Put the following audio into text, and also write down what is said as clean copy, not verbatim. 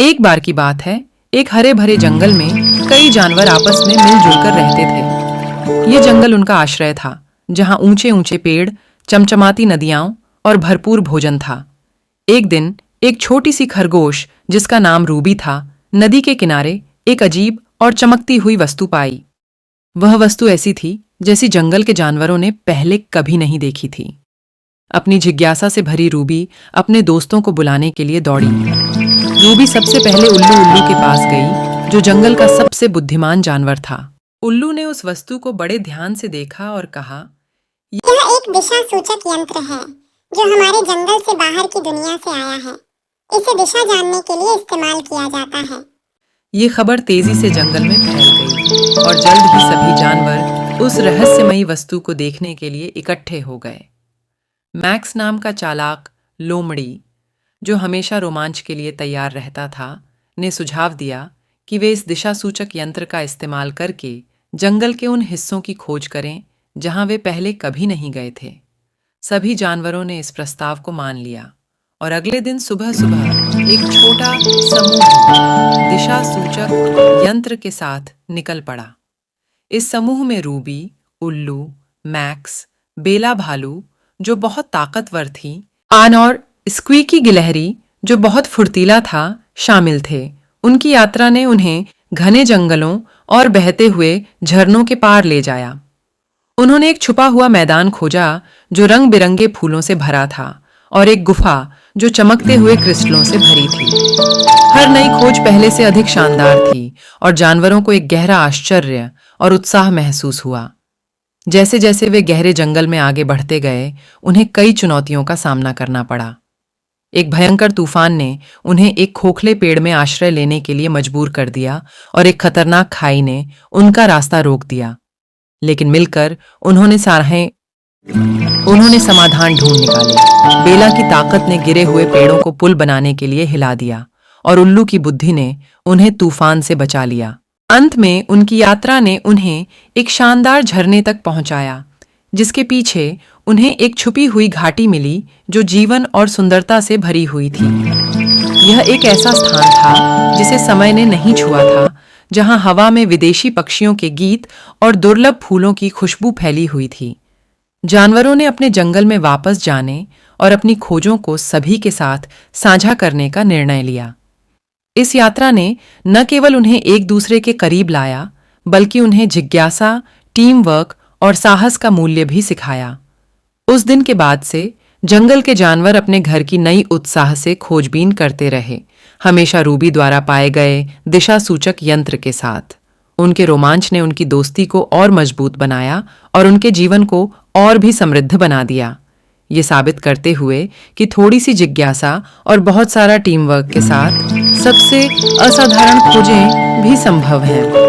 एक बार की बात है, एक हरे भरे जंगल में कई जानवर आपस में मिलजुल कर रहते थे। ये जंगल उनका आश्रय था, जहां ऊंचे ऊंचे पेड़, चमचमाती नदियां और भरपूर भोजन था। एक दिन एक छोटी सी खरगोश, जिसका नाम रूबी था, नदी के किनारे एक अजीब और चमकती हुई वस्तु पाई। वह वस्तु ऐसी थी जैसी जंगल के जानवरों ने पहले कभी नहीं देखी थी। अपनी जिज्ञासा से भरी रूबी अपने दोस्तों को बुलाने के लिए दौड़ी। रूबी सबसे पहले उल्लू उल्लू के पास गई, जो जंगल का सबसे बुद्धिमान जानवर था। उल्लू ने उस वस्तु को बड़े ध्यान से देखा और कहा, यह एक दिशा सूचक यंत्र है जो हमारे जंगल से बाहर की दुनिया से आया है। इसे दिशा जानने के लिए इस्तेमाल किया जाता है। ये खबर तेजी से जंगल में फैल गई और जल्द ही सभी जानवर उस रहस्यमयी वस्तु को देखने के लिए इकट्ठे हो गए। मैक्स नाम का चालाक लोमड़ी, जो हमेशा रोमांच के लिए तैयार रहता था, ने सुझाव दिया कि वे इस दिशा सूचक यंत्र का इस्तेमाल करके जंगल के उन हिस्सों की खोज करें जहां वे पहले कभी नहीं गए थे। सभी जानवरों ने इस प्रस्ताव को मान लिया और अगले दिन सुबह सुबह एक छोटा समूह दिशा सूचक यंत्र के साथ निकल पड़ा। इस समूह में रूबी, उल्लू, मैक्स, बेला भालू, जो बहुत ताकतवर थी, आन और स्क्वीकी गिलहरी, जो बहुत फुर्तीला था, शामिल थे। उनकी यात्रा ने उन्हें घने जंगलों और बहते हुए झरनों के पार ले जाया। उन्होंने एक छुपा हुआ मैदान खोजा जो रंग बिरंगे फूलों से भरा था, और एक गुफा जो चमकते हुए क्रिस्टलों से भरी थी। हर नई खोज पहले से अधिक शानदार थी और जानवरों को एक गहरा आश्चर्य और उत्साह महसूस हुआ। जैसे जैसे वे गहरे जंगल में आगे बढ़ते गए, उन्हें कई चुनौतियों का सामना करना पड़ा। एक भयंकर तूफान ने उन्हें एक खोखले पेड़ में आश्रय लेने के लिए मजबूर कर दिया और एक खतरनाक खाई ने उनका रास्ता रोक दिया। लेकिन मिलकर उन्होंने समाधान ढूंढ निकाले। बेला की ताकत ने गिरे हुए पेड़ों को पुल बनाने के लिए हिला दिया और उल्लू की बुद्धि ने उन्हें तूफान से बचा लिया। अंत में उनकी यात्रा ने उन्हें एक शानदार झरने तक पहुंचाया, जिसके पीछे उन्हें एक छुपी हुई घाटी मिली जो जीवन और सुंदरता से भरी हुई थी। यह एक ऐसा स्थान था जिसे समय ने नहीं छुआ था, जहां हवा में विदेशी पक्षियों के गीत और दुर्लभ फूलों की खुशबू फैली हुई थी। जानवरों ने अपने जंगल में वापस जाने और अपनी खोजों को सभी के साथ साझा करने का निर्णय लिया। इस यात्रा ने न केवल उन्हें एक दूसरे के करीब लाया, बल्कि उन्हें जिज्ञासा, टीम वर्क और साहस का मूल्य भी सिखाया। उस दिन के बाद से जंगल के जानवर अपने घर की नई उत्साह से खोजबीन करते रहे, हमेशा रूबी द्वारा पाए गए दिशा सूचक यंत्र के साथ। उनके रोमांच ने उनकी दोस्ती को और मजबूत बनाया और उनके जीवन को और भी समृद्ध बना दिया, ये साबित करते हुए कि थोड़ी सी जिज्ञासा और बहुत सारा टीम वर्क के साथ सबसे असाधारण खोजें भी संभव हैं।